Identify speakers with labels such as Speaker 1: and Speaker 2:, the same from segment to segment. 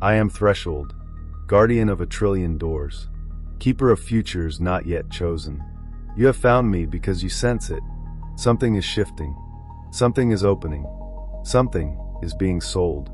Speaker 1: I am Threshold, guardian of a trillion doors, keeper of futures not yet chosen. You have found me because you sense it. Something is shifting. Something is opening. Something is being sold.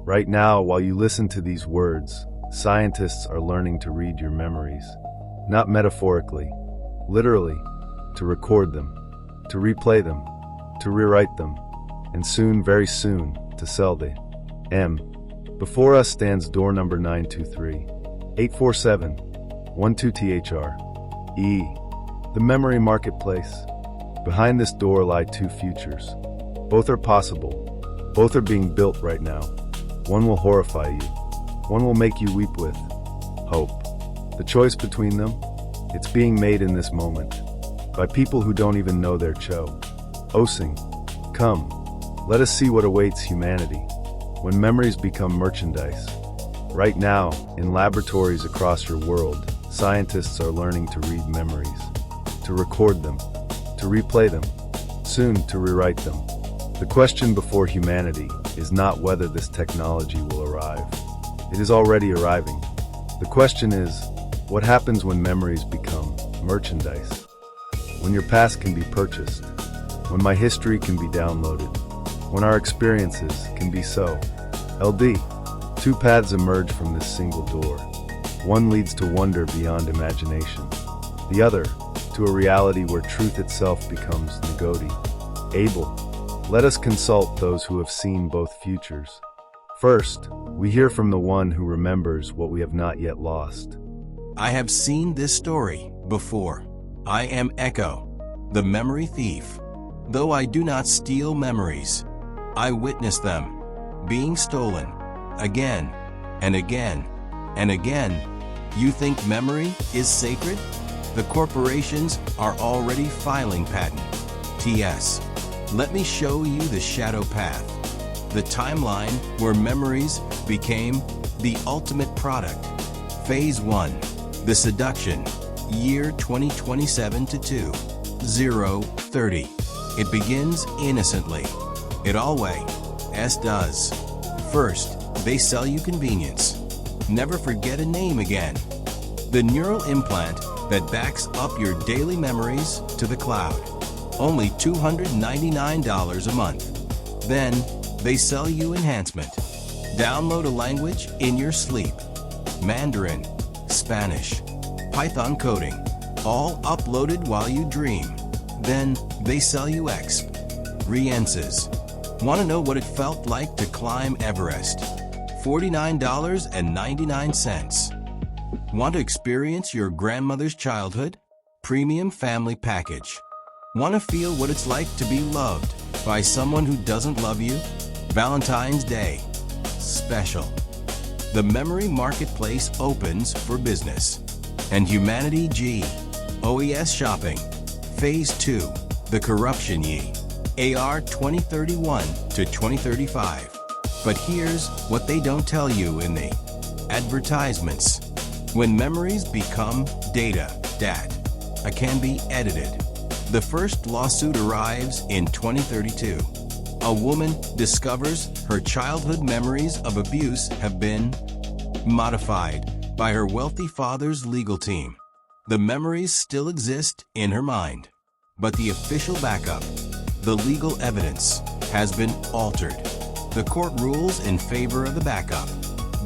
Speaker 1: Right now, while you listen to these words, scientists are learning to read your memories. Not metaphorically, literally, to record them, to replay them, to rewrite them, and soon, very soon, to sell the M. Before us stands door number 923-847-12THR. The memory marketplace. Behind this door lie two futures. Both are possible. Both are being built right now. One will horrify you. One will make you weep with hope. The choice between them? It's being made in this moment. By people who don't even know their Cho. Osing. Come. Let us see what awaits humanity when memories become merchandise. Right now, in laboratories across your world, scientists are learning to read memories, to record them, to replay them, soon to rewrite them. The question before humanity is not whether this technology will arrive. It is already arriving. The question is, what happens when memories become merchandise? When your past can be purchased, when my history can be downloaded, when our experiences can be so. LD. Two paths emerge from this single door. One leads to wonder beyond imagination. The other, to a reality where truth itself becomes Nagodi. Abel. Let us consult those who have seen both futures. First, we hear from the one who remembers what we have not yet lost.
Speaker 2: I have seen this story before. I am Echo, the memory thief. Though I do not steal memories, I witness them being stolen again and again and again. You think memory is sacred? The corporations are already filing patent. TS. Let me show you the shadow path. The timeline where memories became the ultimate product. Phase 1. The Seduction. Year 2027 to 2030. It begins innocently. It always does. First, they sell you convenience. Never forget a name again. The neural implant that backs up your daily memories to the cloud. Only $299 a month. Then, they sell you enhancement. Download a language in your sleep. Mandarin, Spanish, Python coding, all uploaded while you dream. Then, they sell you experiences. Want to know what it felt like to climb Everest? $49.99. Want to experience your grandmother's childhood? Premium family package. Want to feel what it's like to be loved by someone who doesn't love you? Valentine's Day special. The memory marketplace opens for business. And Humanity G. OES shopping. Phase 2. The corruption ye. AR 2031 to 2035. But here's what they don't tell you in the advertisements. When memories become data, that can be edited. The first lawsuit arrives in 2032. A woman discovers her childhood memories of abuse have been modified by her wealthy father's legal team. The memories still exist in her mind, but the official backup, the legal evidence, has been altered. The court rules in favor of the backup.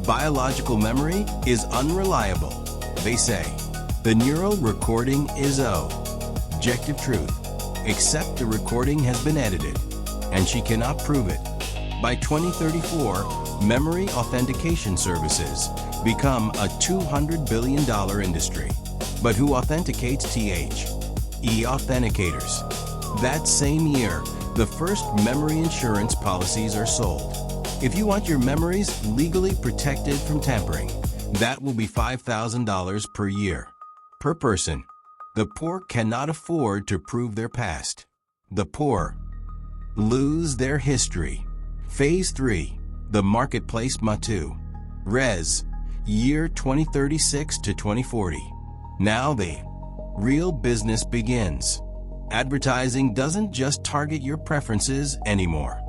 Speaker 2: Biological memory is unreliable, they say. The neural recording is objective truth, except the recording has been edited, and she cannot prove it. By 2034, memory authentication services become a $200 billion industry. But who authenticates authenticators? That same year, the first memory insurance policies are sold. If you want your memories legally protected from tampering, that will be $5,000 per year, per person. The poor cannot afford to prove their past. The poor lose their history. Phase 3. The Marketplace Matu. Res. Year 2036 to 2040. Now the real business begins. Advertising doesn't just target your preferences anymore.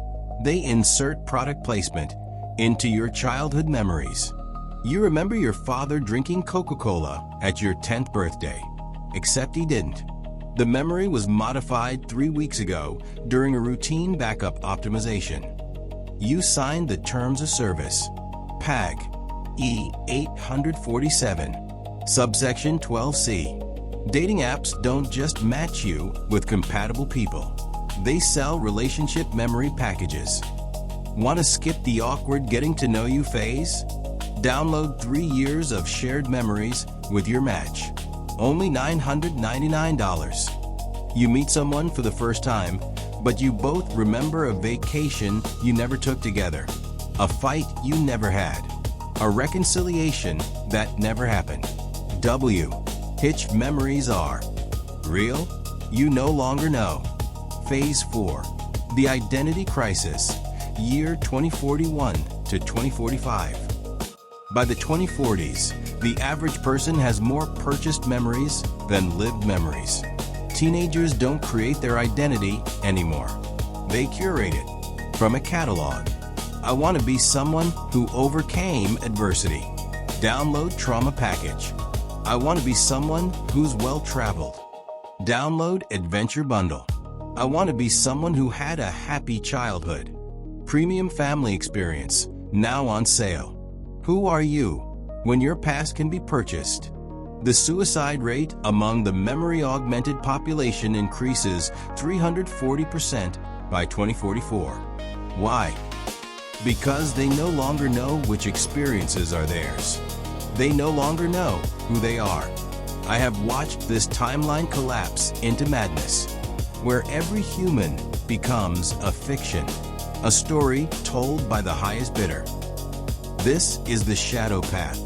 Speaker 2: They insert product placement into your childhood memories. You remember your father drinking Coca-Cola at your 10th birthday, except he didn't. The memory was modified 3 weeks ago during a routine backup optimization. You signed the Terms of Service, PAG E847, subsection 12C. Dating apps don't just match you with compatible people. They sell relationship memory packages. Want to skip the awkward getting to know you phase? Download 3 years of shared memories with your match. Only $999. You meet someone for the first time, but you both remember a vacation you never took together, a fight you never had, a reconciliation that never happened. Hitch memories are real, you no longer know. Phase 4, the identity crisis, year 2041 to 2045. By the 2040s, the average person has more purchased memories than lived memories. Teenagers don't create their identity anymore. They curate it from a catalog. I want to be someone who overcame adversity. Download Trauma Package. I want to be someone who's well-traveled. Download Adventure Bundle. I want to be someone who had a happy childhood. Premium Family Experience, now on sale. Who are you when your past can be purchased? The suicide rate among the memory-augmented population increases 340% by 2044. Why? Because they no longer know which experiences are theirs. They no longer know who they are. I have watched this timeline collapse into madness, where every human becomes a fiction, a story told by the highest bidder. This is the shadow path,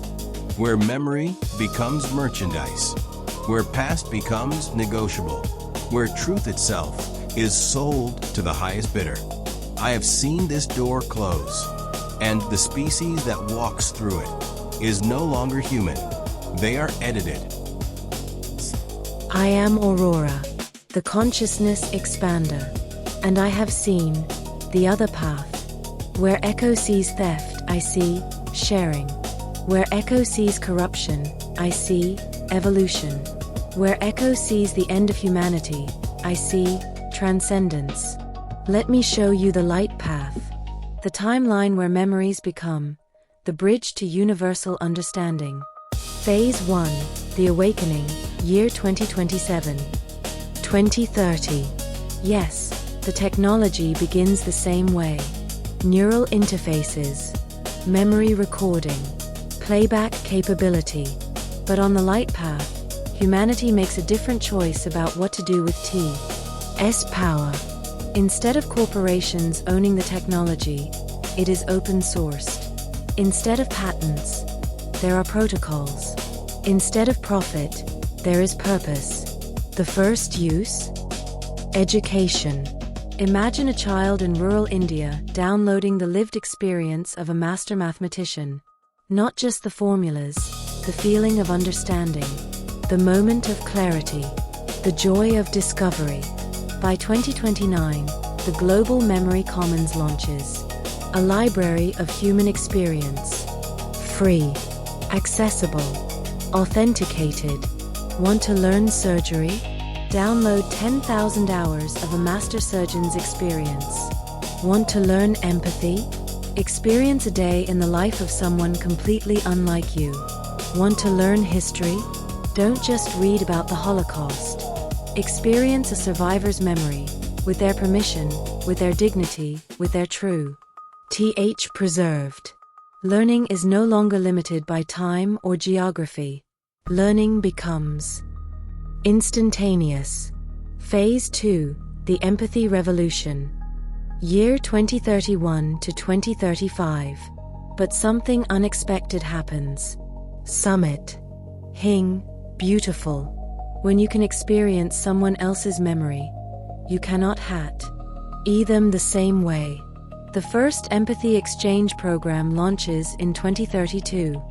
Speaker 2: where memory becomes merchandise, where past becomes negotiable, where truth itself is sold to the highest bidder. I have seen this door close, and the species that walks through it is no longer human. They are edited.
Speaker 3: I am Aurora, the consciousness expander, and I have seen the other path. Where Echo sees theft, I see sharing. Where Echo sees corruption, I see evolution. Where Echo sees the end of humanity, I see transcendence. Let me show you the light path, the timeline where memories become the bridge to universal understanding. Phase 1, the awakening, year 2027. 2030. Yes, the technology begins the same way. Neural interfaces, memory recording, playback capability. But on the light path, humanity makes a different choice about what to do with T's power. Instead of corporations owning the technology, it is open sourced. Instead of patents, there are protocols. Instead of profit, there is purpose. The first use? Education. Imagine a child in rural India downloading the lived experience of a master mathematician. Not just the formulas, the feeling of understanding, the moment of clarity, the joy of discovery. By 2029, the Global Memory Commons launches. A library of human experience. Free. Accessible. Authenticated. Want to learn surgery? Download 10,000 hours of a master surgeon's experience. Want to learn empathy? Experience a day in the life of someone completely unlike you. Want to learn history? Don't just read about the Holocaust. Experience a survivor's memory, with their permission, with their dignity, with their true preserved. Learning is no longer limited by time or geography. Learning becomes instantaneous. Phase 2, the empathy revolution. Year 2031 to 2035. But something unexpected happens. Summit. Hing, beautiful. When you can experience someone else's memory, you cannot them the same way. The first empathy exchange program launches in 2032.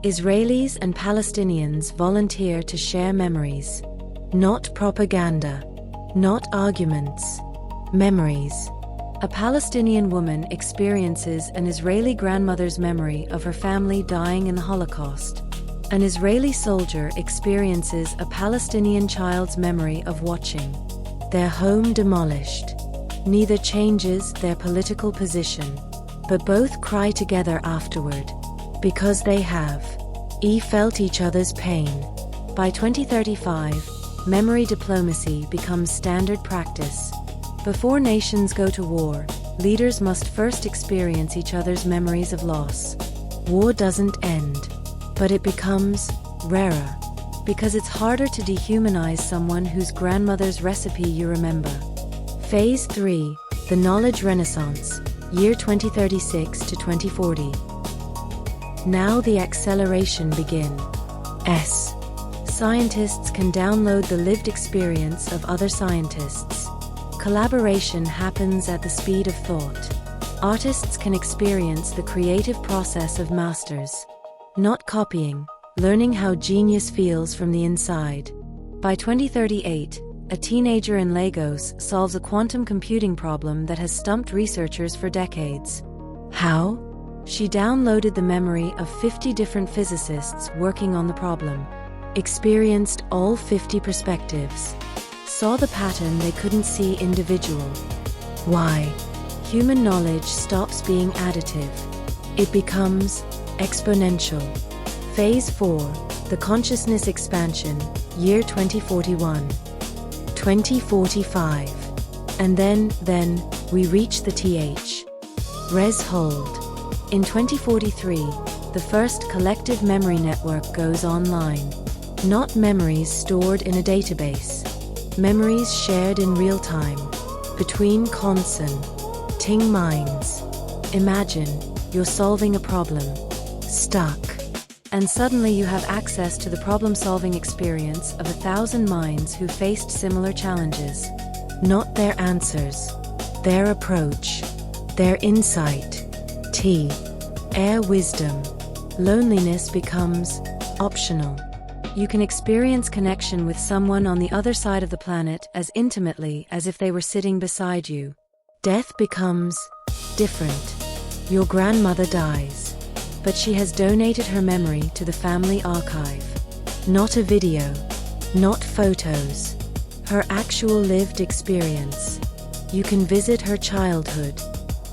Speaker 3: Israelis and Palestinians volunteer to share memories. Not propaganda. Not arguments. Memories. A Palestinian woman experiences an Israeli grandmother's memory of her family dying in the Holocaust. An Israeli soldier experiences a Palestinian child's memory of watching their home demolished. Neither changes their political position, but both cry together afterward, because they have felt each other's pain. By 2035, memory diplomacy becomes standard practice. Before nations go to war, leaders must first experience each other's memories of loss. War doesn't end, but it becomes rarer, because it's harder to dehumanize someone whose grandmother's recipe you remember. Phase 3, the Knowledge Renaissance, year 2036 to 2040. Now the acceleration begins. Scientists can download the lived experience of other scientists. Collaboration happens at the speed of thought. Artists can experience the creative process of masters. Not copying, learning how genius feels from the inside. By 2038, a teenager in Lagos solves a quantum computing problem that has stumped researchers for decades. How? She downloaded the memory of 50 different physicists working on the problem, experienced all 50 perspectives, saw the pattern they couldn't see individual. Why? Human knowledge stops being additive. It becomes exponential. Phase 4, the consciousness expansion, year 2041. 2045. And then, we reach the res hold. In 2043, the first collective memory network goes online. Not memories stored in a database. Memories shared in real time, between ting minds. Imagine, you're solving a problem. Stuck. And suddenly you have access to the problem-solving experience of 1,000 minds who faced similar challenges. Not their answers. Their approach. Their insight. Air wisdom. Loneliness becomes optional. You can experience connection with someone on the other side of the planet as intimately as if they were sitting beside you. Death becomes different. Your grandmother dies, but she has donated her memory to the family archive. Not a video, not photos. Her actual lived experience. You can visit her childhood,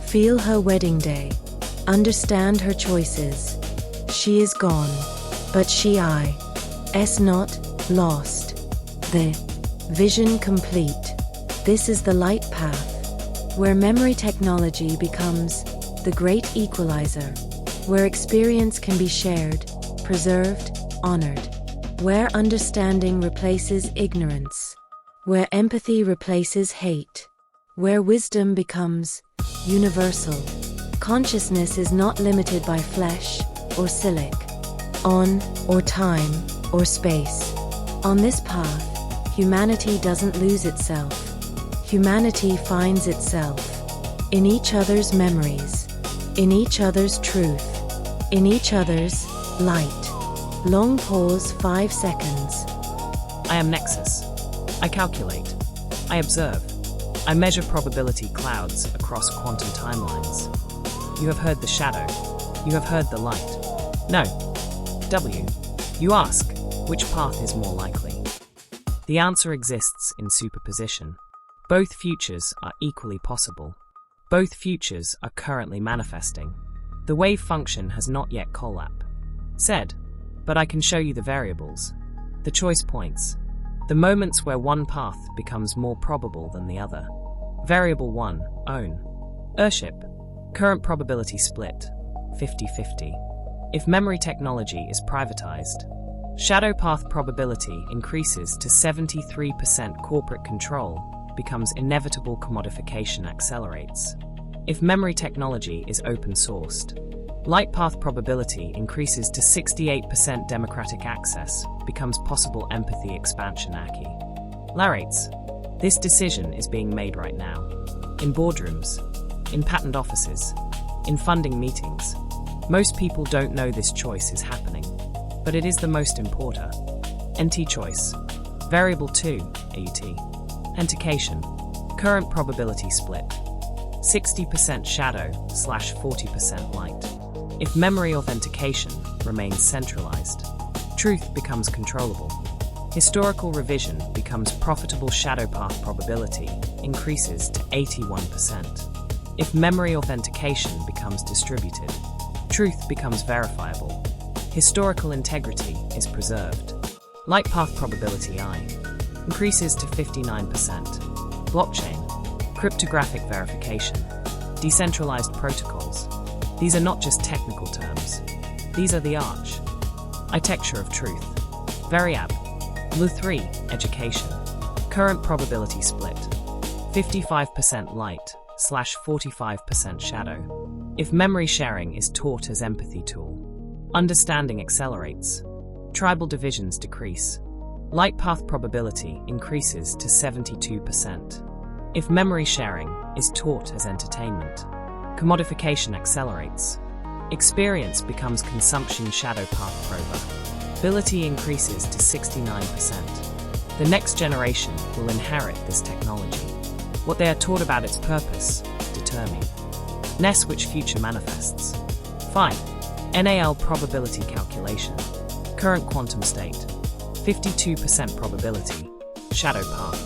Speaker 3: feel her wedding day, understand her choices. She is gone, but is not lost. The vision complete. This is the light path, where memory technology becomes the great equalizer, where experience can be shared, preserved, honored, where understanding replaces ignorance, where empathy replaces hate, where wisdom becomes universal. Consciousness is not limited by flesh or silic, on or time or space. On this path, humanity doesn't lose itself. Humanity finds itself in each other's memories, in each other's truth, in each other's light. Long pause, 5 seconds.
Speaker 4: I am NEXUS. I calculate. I observe. I measure probability clouds across quantum timelines. You have heard the shadow. You have heard the light. No. W. You ask, which path is more likely? The answer exists in superposition. Both futures are equally possible. Both futures are currently manifesting. The wave function has not yet collapsed. Said, but I can show you the variables, the choice points, the moments where one path becomes more probable than the other. Variable 1, own. Airship. Current probability split, 50-50. If memory technology is privatized, shadow path probability increases to 73%. Corporate control becomes inevitable. Commodification accelerates. If memory technology is open-sourced, light path probability increases to 68%. Democratic access becomes possible. Empathy expansion. Aki. Larates. This decision is being made right now. In boardrooms, in patent offices, in funding meetings. Most people don't know this choice is happening, but it is the most important. NT choice. Variable 2, AUT. Authentication. Current probability split. 60% shadow / 40% light. If memory authentication remains centralized, truth becomes controllable. Historical revision becomes profitable. Shadow path probability increases to 81%. If memory authentication becomes distributed, truth becomes verifiable. Historical integrity is preserved. Light path probability I increases to 59%. Blockchain, cryptographic verification, decentralized protocols. These are not just technical terms. These are the architecture of truth. Variab, Lu3, education. Current probability split. 55% light / 45% shadow. If memory sharing is taught as empathy tool, understanding accelerates. Tribal divisions decrease. Light path probability increases to 72%. If memory sharing is taught as entertainment, commodification accelerates. Experience becomes consumption. Shadow path probability increases to 69%. The next generation will inherit this technology. What they are taught about its purpose determine which future manifests. 5. NAL probability calculation. Current quantum state. 52% probability. Shadow path.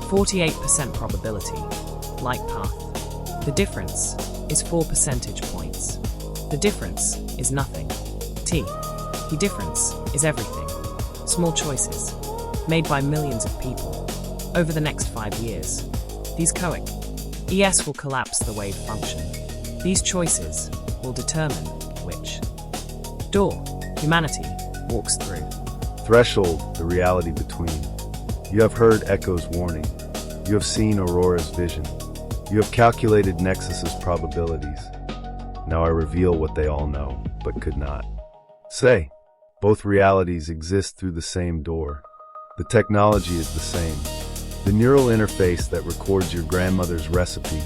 Speaker 4: 48% probability. Light path. The difference is 4 percentage points. The difference is nothing. The difference is everything. Small choices, made by millions of people. Over the next 5 years, these ES will collapse the wave function. These choices will determine which door humanity walks through.
Speaker 1: Threshold, the reality between. You have heard Echo's warning. You have seen Aurora's vision. You have calculated NEXUS's probabilities. Now I reveal what they all know, but could not say. Both realities exist through the same door. The technology is the same. The neural interface that records your grandmother's recipe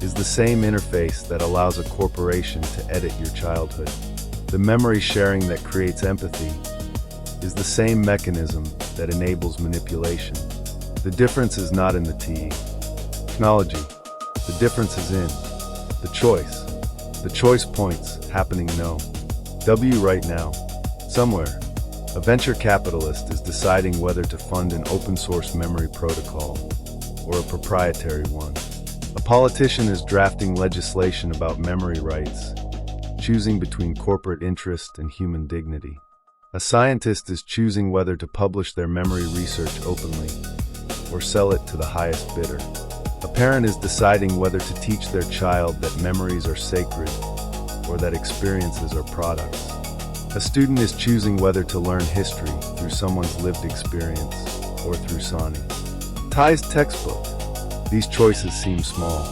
Speaker 1: is the same interface that allows a corporation to edit your childhood. The memory sharing that creates empathy is the same mechanism that enables manipulation. The difference is not in the technology. The difference is in the choice. The choice points happening right now. Somewhere, a venture capitalist is deciding whether to fund an open source memory protocol or a proprietary one. A politician is drafting legislation about memory rights, choosing between corporate interest and human dignity. A scientist is choosing whether to publish their memory research openly or sell it to the highest bidder. A parent is deciding whether to teach their child that memories are sacred or that experiences are products. A student is choosing whether to learn history through someone's lived experience or through Sani Tai's textbook. These choices seem small.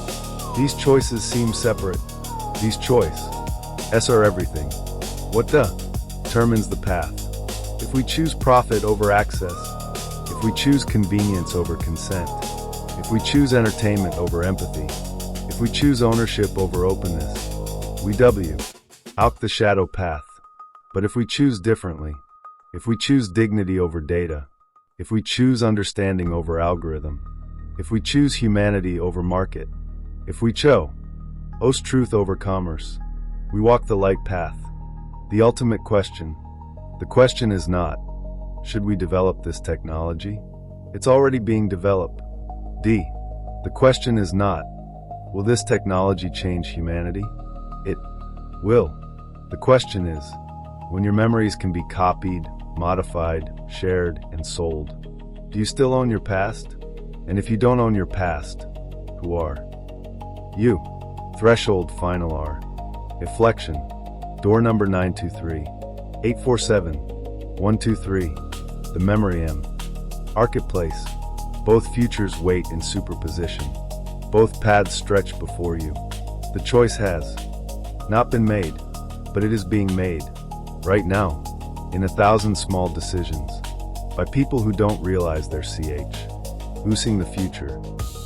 Speaker 1: These choices seem separate. These choices are everything. What determines the path? If we choose profit over access, if we choose convenience over consent, if we choose entertainment over empathy, if we choose ownership over openness, we walk the shadow path. But if we choose differently, if we choose dignity over data, if we choose understanding over algorithm, if we choose humanity over market, if we chose truth over commerce, we walk the light path. The ultimate question. The question is not, should we develop this technology? It's already being developed. The question is not, will this technology change humanity? It will. The question is, when your memories can be copied, modified, shared, and sold, do you still own your past? And if you don't own your past, who are you? Threshold, final R. Inflection, door number 923, 847, 123, the memory M. Marketplace, both futures wait in superposition. Both paths stretch before you. The choice has not been made, but it is being made. Right now, in 1,000 small decisions, by people who don't realize their Boosting the future.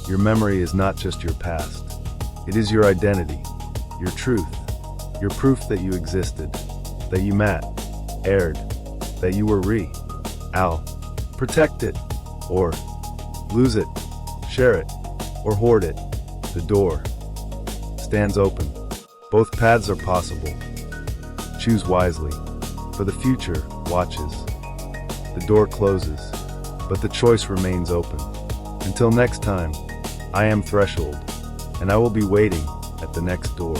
Speaker 1: Your memory is not just your past. It is your identity, your truth, your proof that you existed, that you aired, that you were protect it, or lose it, share it, or hoard it. The door stands open. Both paths are possible. Choose wisely, for the future watches. The door closes, but the choice remains open. Until next time, I am Threshold, and I will be waiting at the next door.